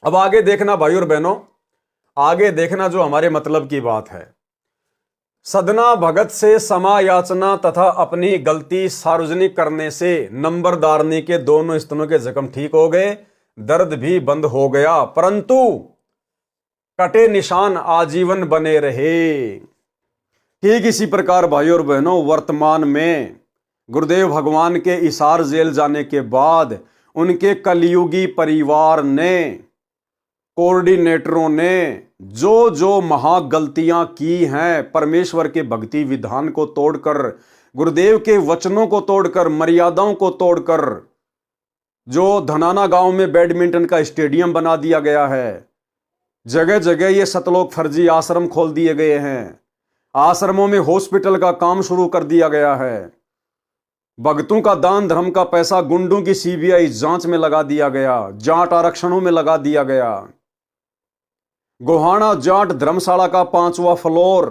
अब आगे देखना भाई और बहनों, आगे देखना जो हमारे मतलब की बात है। सदना भगत से क्षमा याचना तथा अपनी गलती सार्वजनिक करने से नंबरदारनी के दोनों स्तनों के जख्म ठीक हो गए, दर्द भी बंद हो गया, परंतु कटे निशान आजीवन बने रहे। ठीक इसी प्रकार भाई और बहनों, वर्तमान में गुरुदेव भगवान के इसार जेल जाने के बाद उनके कलयुगी परिवार ने, कोऑर्डिनेटरों ने जो जो महागलतियां की हैं, परमेश्वर के भक्ति विधान को तोड़कर, गुरुदेव के वचनों को तोड़कर, मर्यादाओं को तोड़कर, जो धनाना गांव में बैडमिंटन का स्टेडियम बना दिया गया है, जगह जगह ये सतलोक फर्जी आश्रम खोल दिए गए हैं, आश्रमों में हॉस्पिटल का काम शुरू कर दिया गया है, भक्तों का दान धर्म का पैसा गुंडों की सीबीआई जांच में लगा दिया गया, जाट आरक्षणों में लगा दिया गया, गोहाना जाट धर्मशाला का 5वां फ्लोर,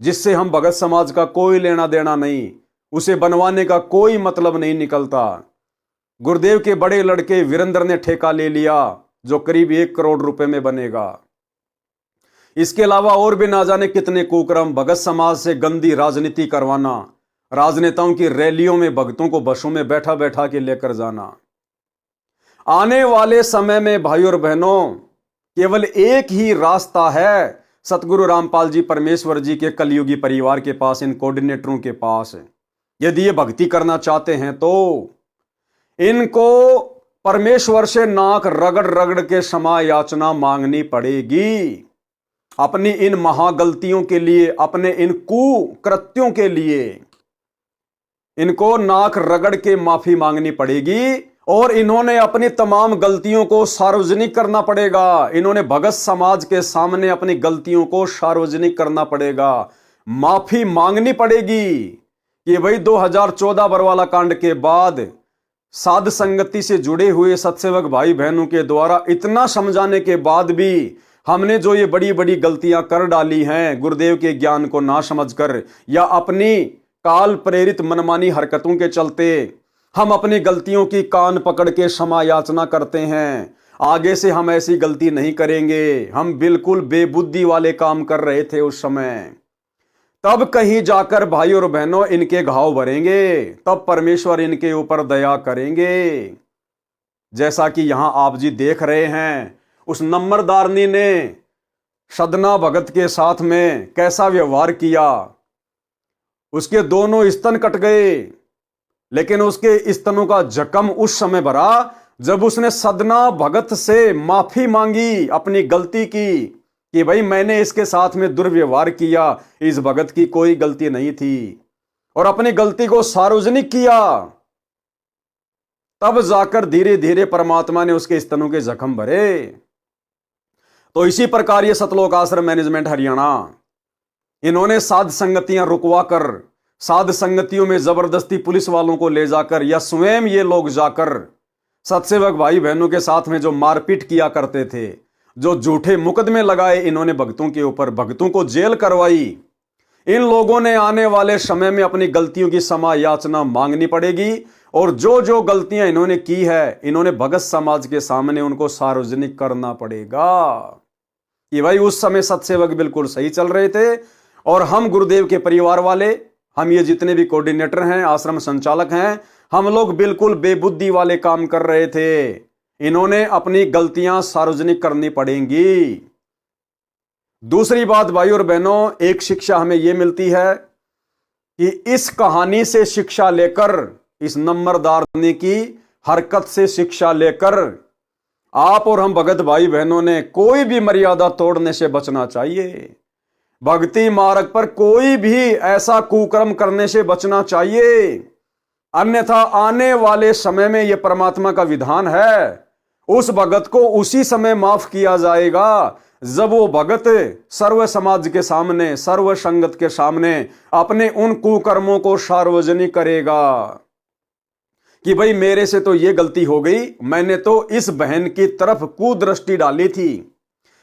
जिससे हम भगत समाज का कोई लेना देना नहीं, उसे बनवाने का कोई मतलब नहीं निकलता। गुरुदेव के बड़े लड़के वीरेंद्र ने ठेका ले लिया, जो करीब 1 करोड़ रुपए में बनेगा। इसके अलावा और भी ना जाने कितने कुकर्म, भगत समाज से गंदी राजनीति करवाना, राजनेताओं की रैलियों में भक्तों को बसों में बैठा बैठा के लेकर जाना। आने वाले समय में भाई और बहनों, केवल एक ही रास्ता है सतगुरु रामपाल जी परमेश्वर जी के कलयुगी परिवार के पास, इन कोऑर्डिनेटरों के पास। यदि ये भक्ति करना चाहते हैं तो इनको परमेश्वर से नाक रगड़ रगड़ के क्षमा याचना मांगनी पड़ेगी। अपनी इन महागलतियों के लिए, अपने इन कुकृत्यों के लिए इनको नाक रगड़ के माफी मांगनी पड़ेगी, और इन्होंने अपनी तमाम गलतियों को सार्वजनिक करना पड़ेगा। इन्होंने भगत समाज के सामने अपनी गलतियों को सार्वजनिक करना पड़ेगा, माफी मांगनी पड़ेगी कि भाई 2014 बरवाला कांड के बाद साध संगति से जुड़े हुए सत्सेवक भाई बहनों के द्वारा इतना समझाने के बाद भी हमने जो ये बड़ी बड़ी गलतियां कर डाली हैं, गुरुदेव के ज्ञान को ना समझकर या अपनी काल प्रेरित मनमानी हरकतों के चलते हम अपनी गलतियों की कान पकड़ के क्षमा याचना करते हैं। आगे से हम ऐसी गलती नहीं करेंगे। हम बिल्कुल बेबुद्धि वाले काम कर रहे थे उस समय। तब कहीं जाकर भाई और बहनों इनके घाव भरेंगे, तब परमेश्वर इनके ऊपर दया करेंगे। जैसा कि यहां आप जी देख रहे हैं, उस नंबरदारनी ने सदना भगत के साथ में कैसा व्यवहार किया। उसके दोनों स्तन कट गए, लेकिन उसके स्तनों का जख्म उस समय भरा जब उसने सदना भगत से माफी मांगी अपनी गलती की, कि भाई मैंने इसके साथ में दुर्व्यवहार किया, इस भगत की कोई गलती नहीं थी, और अपनी गलती को सार्वजनिक किया। तब जाकर धीरे धीरे परमात्मा ने उसके स्तनों के जख्म भरे। तो इसी प्रकार ये सतलोक आश्रम मैनेजमेंट हरियाणा, इन्होंने साध संगतियां रुकवा कर, साध संगतियों में जबरदस्ती पुलिस वालों को ले जाकर या स्वयं ये लोग जाकर सत्सेवक भाई बहनों के साथ में जो मारपीट किया करते थे, जो झूठे मुकदमे लगाए इन्होंने भक्तों के ऊपर, भक्तों को जेल करवाई। इन लोगों ने आने वाले समय में अपनी गलतियों की क्षमा याचना मांगनी पड़ेगी, और जो जो गलतियां इन्होंने की है, इन्होंने भगत समाज के सामने उनको सार्वजनिक करना पड़ेगा कि भाई उस समय सत्सेवक बिल्कुल सही चल रहे थे, और हम गुरुदेव के परिवार वाले, हम ये जितने भी कोऑर्डिनेटर हैं, आश्रम संचालक हैं, हम लोग बिल्कुल बेबुद्धि वाले काम कर रहे थे। इन्होंने अपनी गलतियां सार्वजनिक करनी पड़ेंगी। दूसरी बात भाई और बहनों, एक शिक्षा हमें यह मिलती है कि इस कहानी से शिक्षा लेकर, इस नंबरदारनी की हरकत से शिक्षा लेकर आप और हम भगत भाई बहनों ने कोई भी मर्यादा तोड़ने से बचना चाहिए। भक्ति मार्ग पर कोई भी ऐसा कुकर्म करने से बचना चाहिए, अन्यथा आने वाले समय में यह परमात्मा का विधान है, उस भगत को उसी समय माफ किया जाएगा जब वो भगत सर्व समाज के सामने, सर्व संगत के सामने अपने उन कुकर्मों को सार्वजनिक करेगा कि भाई मेरे से तो ये गलती हो गई, मैंने तो इस बहन की तरफ कुदृष्टि डाली थी,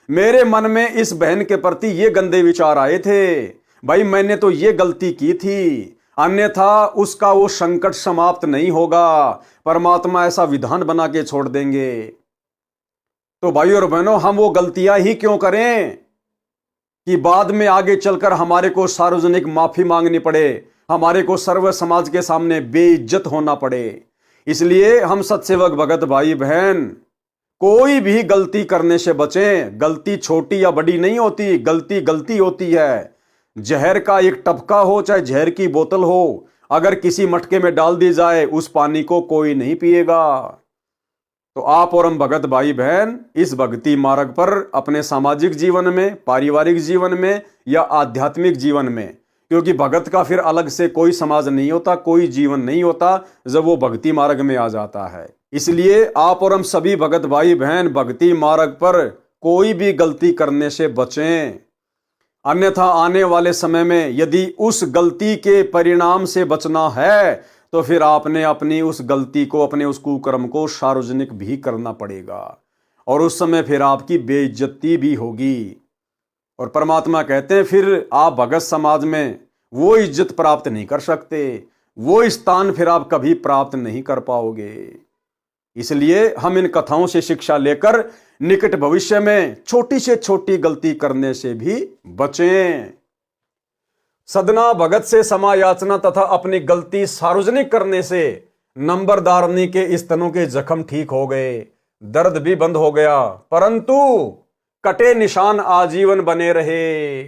मेरे मन में इस बहन के प्रति ये गंदे विचार आए थे, भाई मैंने तो ये गलती की थी, अन्यथा उसका वो संकट समाप्त नहीं होगा। परमात्मा ऐसा विधान बना के छोड़ देंगे। तो भाई और बहनों, हम वो गलतियां ही क्यों करें कि बाद में आगे चलकर हमारे को सार्वजनिक माफी मांगनी पड़े, हमारे को सर्व समाज के सामने बेइज्जत होना पड़े। इसलिए हम सत्सेवक भगत भाई बहन कोई भी गलती करने से बचें। गलती छोटी या बड़ी नहीं होती, गलती गलती होती है। जहर का एक टपका हो चाहे जहर की बोतल हो, अगर किसी मटके में डाल दी जाए उस पानी को कोई नहीं पिएगा। तो आप और हम भगत भाई बहन इस भक्ति मार्ग पर अपने सामाजिक जीवन में, पारिवारिक जीवन में या आध्यात्मिक जीवन में, क्योंकि भगत का फिर अलग से कोई समाज नहीं होता, कोई जीवन नहीं होता जब वो भक्ति मार्ग में आ जाता है। इसलिए आप और हम सभी भगत भाई बहन भक्ति मार्ग पर कोई भी गलती करने से बचें, अन्यथा आने वाले समय में यदि उस गलती के परिणाम से बचना है तो फिर आपने अपनी उस गलती को, अपने उस कुकर्म को सार्वजनिक भी करना पड़ेगा और उस समय फिर आपकी बेइज्जती भी होगी। और परमात्मा कहते हैं फिर आप भगत समाज में वो इज्जत प्राप्त नहीं कर सकते, वो स्थान फिर आप कभी प्राप्त नहीं कर पाओगे। इसलिए हम इन कथाओं से शिक्षा लेकर निकट भविष्य में छोटी से छोटी गलती करने से भी बचें। सदना भगत से क्षमा याचना तथा अपनी गलती सार्वजनिक करने से नंबरदारनी के स्तनों के जख्म ठीक हो गए, दर्द भी बंद हो गया, परंतु कटे निशान आजीवन बने रहे।